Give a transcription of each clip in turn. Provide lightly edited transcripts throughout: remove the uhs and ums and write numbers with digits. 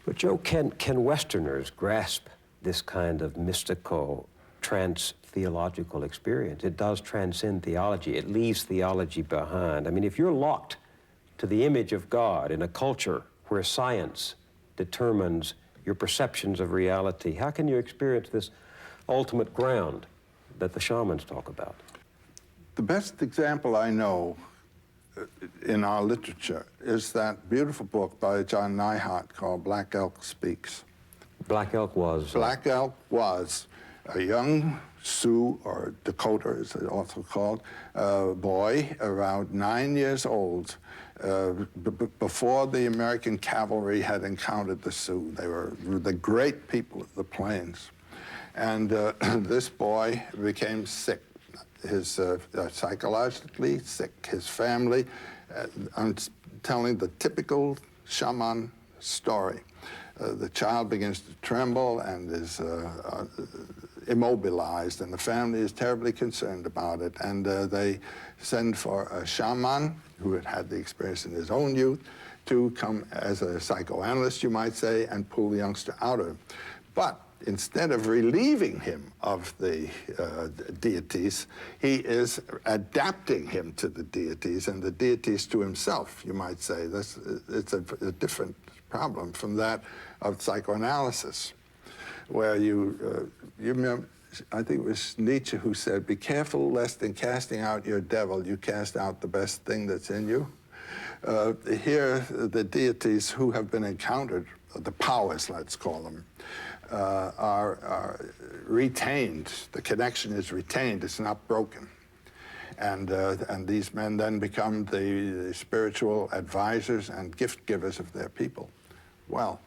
But Joe, can Westerners grasp this kind of mystical, trans-theological experience? It does transcend theology. It leaves theology behind. I mean, if you're locked to the image of God in a culture where science determines your perceptions of reality, how can you experience this ultimate ground that the shamans talk about? The best example I know in our literature is that beautiful book by John Neihardt called Black Elk Speaks. Black Elk was? Black Elk was a young Sioux, or Dakota as it's also called, boy around 9 years old, before the American cavalry had encountered the Sioux. They were the great people of the plains. And this boy became sick. His psychologically sick, his family. I'm telling the typical shaman story. The child begins to tremble and is immobilized, and the family is terribly concerned about it. And they send for a shaman who had had the experience in his own youth to come as a psychoanalyst, you might say, and pull the youngster out of him. But instead of relieving him of the deities, he is adapting him to the deities and the deities to himself, you might say. It's a different problem from that of psychoanalysis, where you remember, I think it was Nietzsche who said, "Be careful lest in casting out your devil, you cast out the best thing that's in you." Here, the deities who have been encountered, the powers, let's call them, are retained. The connection is retained. It's not broken. And these men then become the spiritual advisors and gift givers of their people. Well,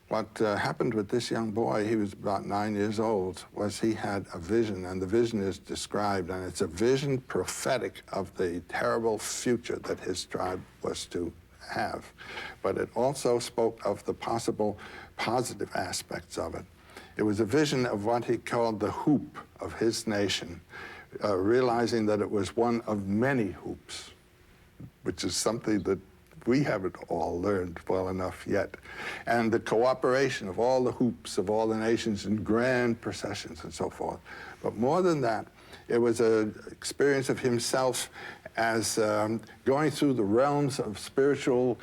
what happened with this young boy, he was about 9 years old, was he had a vision, and the vision is described, and it's a vision prophetic of the terrible future that his tribe was to have. But it also spoke of the possible positive aspects of it. It was a vision of what he called the hoop of his nation, realizing that it was one of many hoops, which is something that we haven't all learned well enough yet. And the cooperation of all the hoops of all the nations in grand processions and so forth. But more than that, it was an experience of himself as going through the realms of spiritual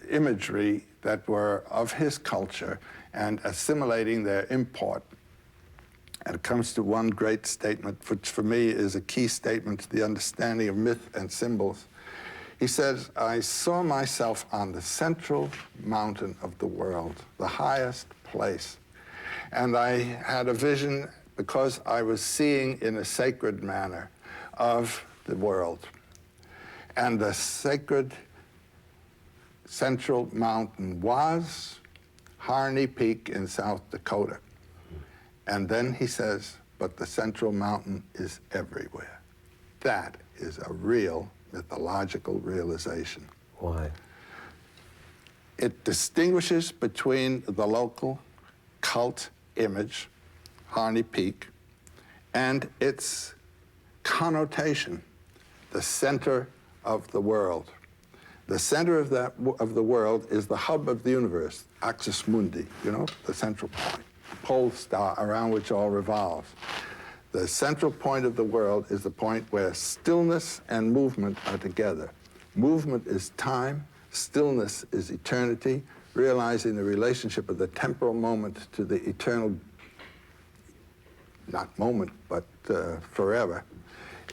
imagery that were of his culture and assimilating their import. And it comes to one great statement, which for me is a key statement to the understanding of myth and symbols. He says, "I saw myself on the central mountain of the world, the highest place. And I had a vision because I was seeing in a sacred manner of the world. And the sacred central mountain was Harney Peak in South Dakota." And then he says, "But the central mountain is everywhere." That is a real mythological realization. Why? It distinguishes between the local cult image, Harney Peak, and its connotation, the center of the world. The center of the world is the hub of the universe, axis mundi, you know, the central point, pole star around which all revolves. The central point of the world is the point where stillness and movement are together. Movement is time, stillness is eternity, realizing the relationship of the temporal moment to the eternal, not moment, but forever,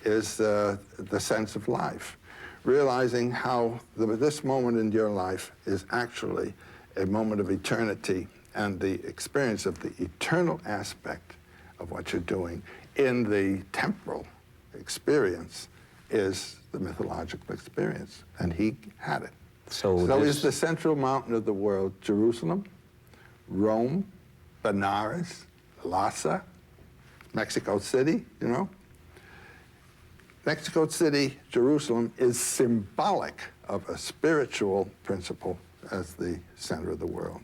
is the sense of life. Realizing how this moment in your life is actually a moment of eternity, and the experience of the eternal aspect of what you're doing in the temporal experience is the mythological experience, and he had it. So is the central mountain of the world Jerusalem, Rome, Benares, Lhasa, Mexico City, you know? Mexico City, Jerusalem is symbolic of a spiritual principle as the center of the world.